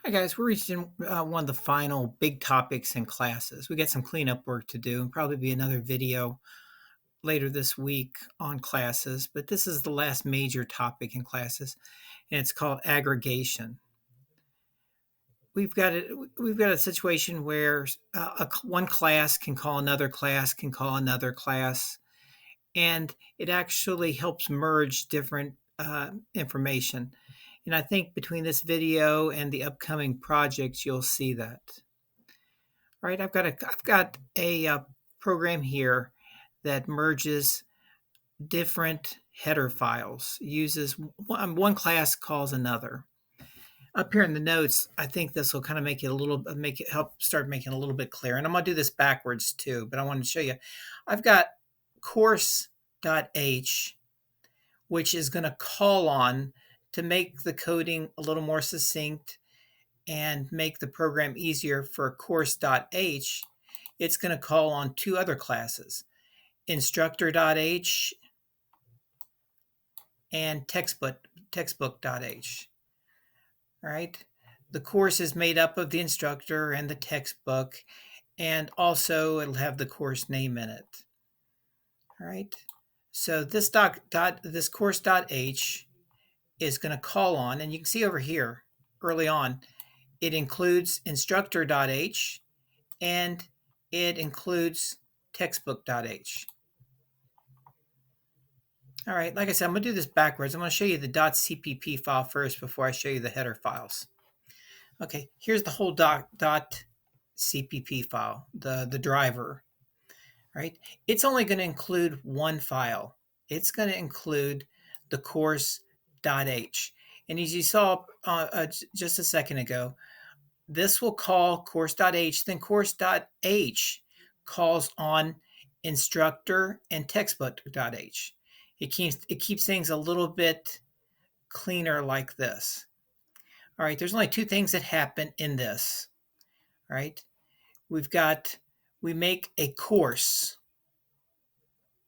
Hi guys, we're reaching one of the final big topics in classes. We got some cleanup work to do and probably be another video later this week on classes, but this is the last major topic in classes and it's called aggregation. We've got a situation where one class can call another class can call another class, and it actually helps merge different information. And I think between this video and the upcoming projects, you'll see that. All right, I've got a program here that merges different header files. Uses one class calls another. Up here in the notes, I think this will kind of make it help start making it a little bit clearer. And I'm going to do this backwards too, but I want to show you. I've got course.h, which is going to call on to make the coding a little more succinct and make the program easier for course.h. It's going to call on two other classes, instructor.h and textbook.h. All right. The course is made up of the instructor and the textbook, and also it'll have the course name in it. All right. So this this course.h is going to call on, and you can see over here early on, it includes instructor.h and it includes textbook.h. All right, like I said, I'm going to do this backwards. I'm going to show you the .cpp file first before I show you the header files. Okay, here's the whole .cpp file, the driver, right? It's only going to include one file. It's going to include the course.h. And as you saw just a second ago, this will call course.h, then course.h calls on instructor and textbook.h. It keeps things a little bit cleaner like this. All right, there's only two things that happen in this. All right, we make a course.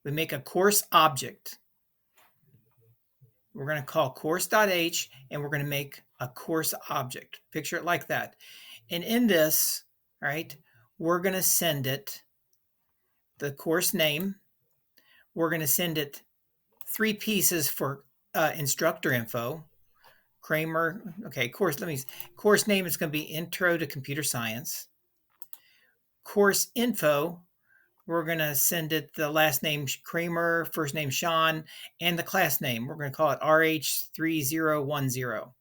We make a course object. We're going to call course.h and we're going to make a course object. Picture it like that. And in this, all right, we're going to send it the course name. We're going to send it three pieces for instructor info. Kramer, okay, course name is going to be Intro to Computer Science. Course info, we're going to send it the last name Kramer, first name Sean, and the class name. We're going to call it RH3010.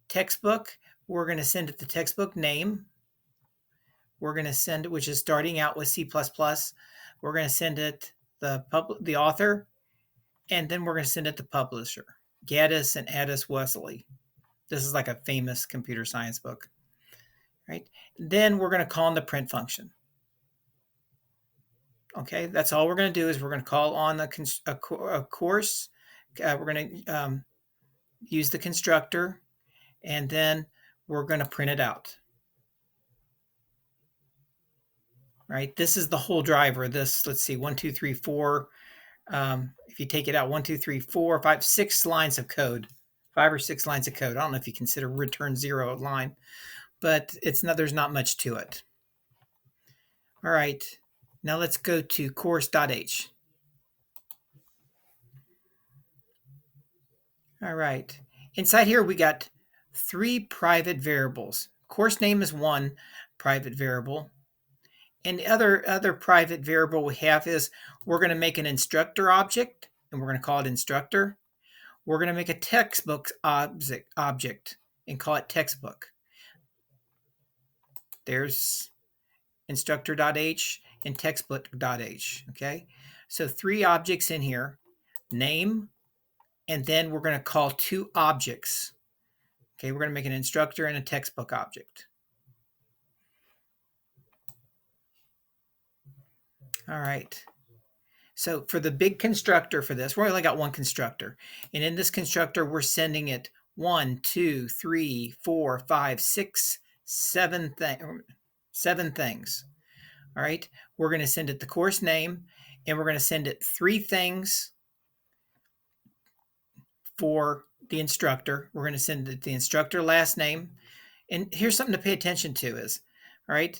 Textbook, we're going to send it the textbook name. We're going to send it, which is starting out with C++. We're going to send it the author, and then we're going to send it the publisher, Gaddis and Addis Wesley. This is like a famous computer science book, right? Then we're going to call on the print function. Okay, that's all we're going to do is we're going to call on a course. We're going to use the constructor, and then we're going to print it out. Right, this is the whole driver. This, let's see, 1, 2, 3, 4. If you take it out, 1, 2, 3, 4, 5, 6 lines of code, 5 or 6 lines of code. I don't know if you consider return 0 a line, but there's not much to it. All right, now let's go to course.h. All right, inside here we got 3 private variables. Course name is one private variable. And the other private variable we have is we're going to make an instructor object, and we're going to call it instructor. We're going to make a textbook object and call it textbook. There's instructor.h and textbook.h, okay? So 3 objects in here, name, and then we're going to call 2 objects. Okay, we're going to make an instructor and a textbook object. All right. So for the big constructor for this, we only got one constructor. And in this constructor, we're sending it 1, 2, 3, 4, 5, 6, 7 things. All right. We're going to send it the course name, and we're going to send it 3 things for the instructor. We're going to send the instructor last name. And here's something to pay attention to is, all right,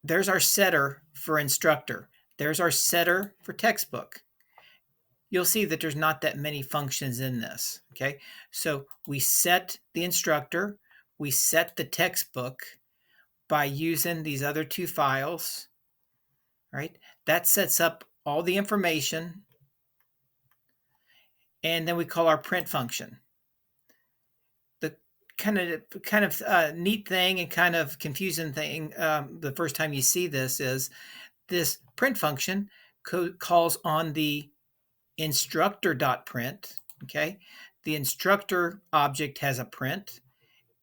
there's our setter for instructor. There's our setter for textbook. You'll see that there's not that many functions in this, okay? So we set the instructor, we set the textbook by using these other two files, right? That sets up all the information, and then we call our print function. The kind of neat thing and kind of confusing thing the first time you see this is this print function calls on the instructor.print, okay? The instructor object has a print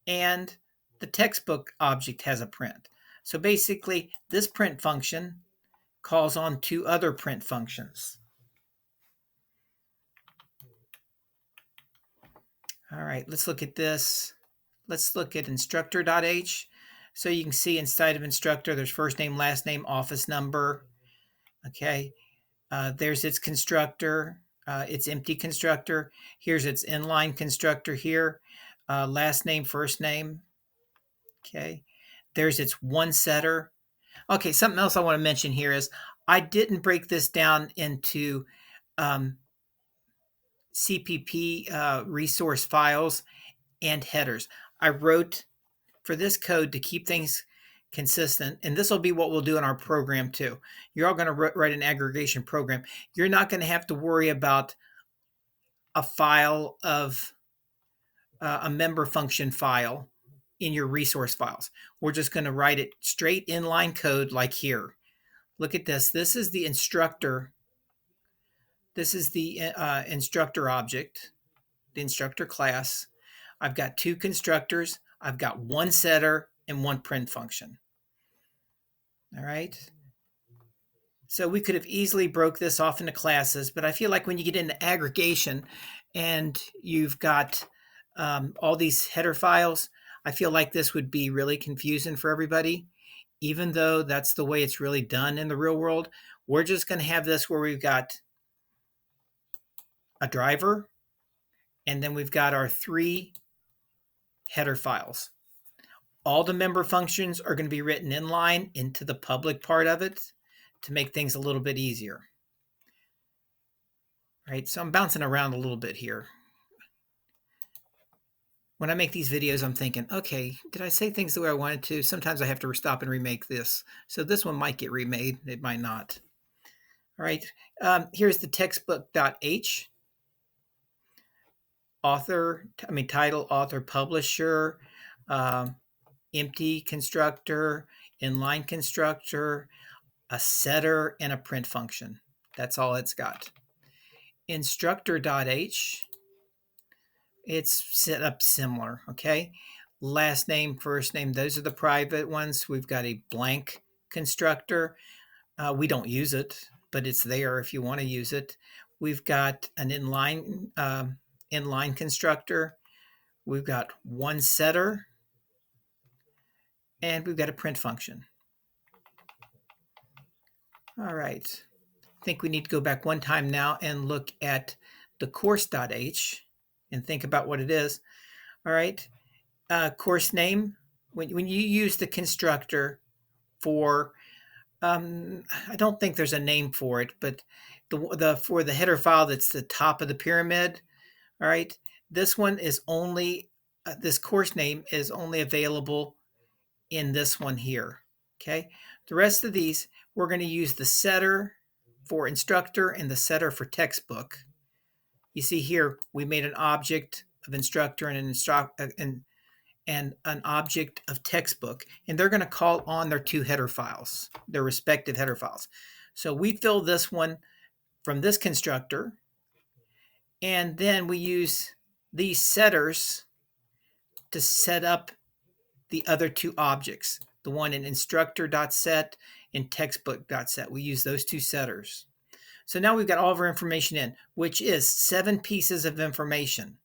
and the textbook object has a print. So basically, this print function calls on two other print functions. All right, let's look at this. Let's look at instructor.h. So you can see inside of instructor, there's first name, last name, office number, okay? There's its constructor, its empty constructor. Here's its inline constructor here. Last name, first name. Okay. There's its one setter. Okay, something else I want to mention here is I didn't break this down into CPP resource files and headers. I wrote for this code to keep things consistent, and this will be what we'll do in our program too. You're all going to write an aggregation program. You're not going to have to worry about a file of a member function file in your resource files. We're just going to write it straight inline code like here. Look at this. This is the instructor. This is the instructor object, the instructor class. I've got two constructors. I've got one setter and one print function. All right. So we could have easily broke this off into classes, but I feel like when you get into aggregation and you've got all these header files, I feel like this would be really confusing for everybody. Even though that's the way it's really done in the real world, we're just going to have this where we've got a driver, and then we've got our three header files. All the member functions are going to be written inline into the public part of it to make things a little bit easier. Right, so I'm bouncing around a little bit here. When I make these videos, I'm thinking, okay, did I say things the way I wanted to? Sometimes I have to stop and remake this. So this one might get remade. It might not. All right, here's the textbook.h. Title, author, publisher, empty constructor, inline constructor, a setter, and a print function. That's all it's got. Instructor.h, it's set up similar, okay? Last name, first name, those are the private ones. We've got a blank constructor. We don't use it, but it's there if you want to use it. We've got an inline constructor. We've got one setter, and we've got a print function. All right. I think we need to go back one time now and look at the course.h and think about what it is. All right. Course name, when you use the constructor for, I don't think there's a name for it, but for the header file that's the top of the pyramid, all right, this one is only, this course name is only available in this one here, okay? The rest of these, we're going to use the setter for instructor and the setter for textbook. You see here, we made an object of instructor and an object of textbook, and they're going to call on their two header files, their respective header files. So we fill this one from this constructor, and then we use these setters to set up the other two objects, the one in instructor.set and textbook.set. We use those two setters. So now we've got all of our information in, which is 7 pieces of information.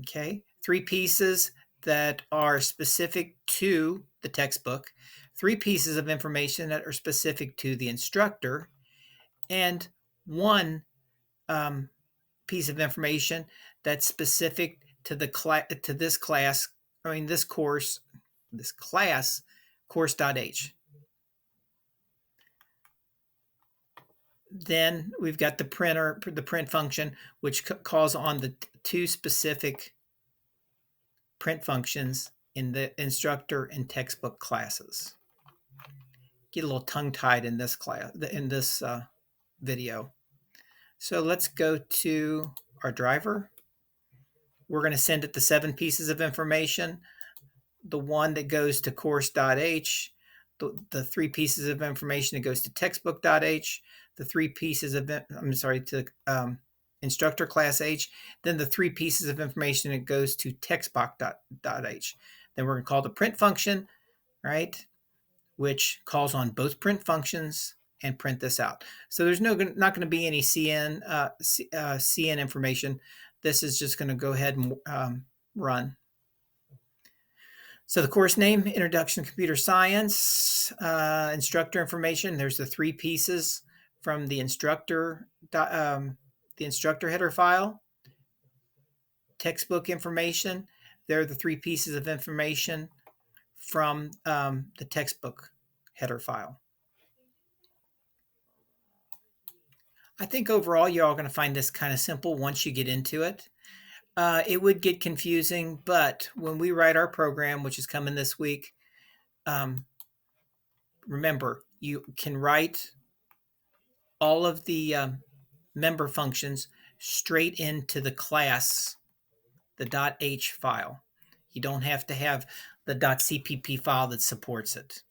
Okay, 3 pieces that are specific to the textbook, 3 pieces of information that are specific to the instructor, and 1 piece of information that's specific to this class. I mean, this course, this class, course.h. Then we've got the print function, which calls on the two specific print functions in the instructor and textbook classes. Get a little tongue-tied in this class, in this video. So let's go to our driver. We're going to send it the 7 pieces of information. The one that goes to course.h, the 3 pieces of information that goes to textbook.h, the 3 pieces of, to instructor class H, then the 3 pieces of information that goes to textbook.h. Then we're going to call the print function, right, which calls on both print functions and print this out. So there's not going to be any CN information. This is just going to go ahead and run. So the course name, Introduction to Computer Science, instructor information. There's the 3 pieces from the instructor header file. Textbook information. There are the 3 pieces of information from the textbook header file. I think overall you're all going to find this kind of simple once you get into it. It would get confusing, but when we write our program, which is coming this week, remember, you can write all of the member functions straight into the class, the .h file. You don't have to have the .cpp file that supports it.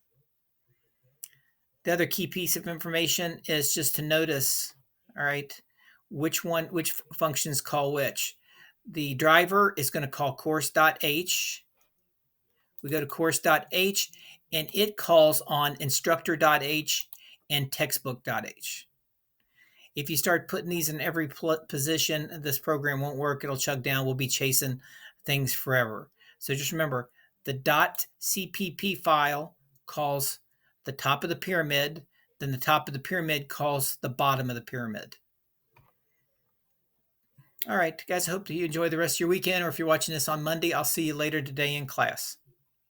The other key piece of information is just to notice, all right, which functions call which. The driver is going to call course.h. We go to course.h, and it calls on instructor.h and textbook.h. If you start putting these in every position, this program won't work. It'll chug down. We'll be chasing things forever. So just remember, the .cpp file calls the top of the pyramid, then the top of the pyramid calls the bottom of the pyramid. All right, guys, I hope you enjoy the rest of your weekend, or if you're watching this on Monday, I'll see you later today in class.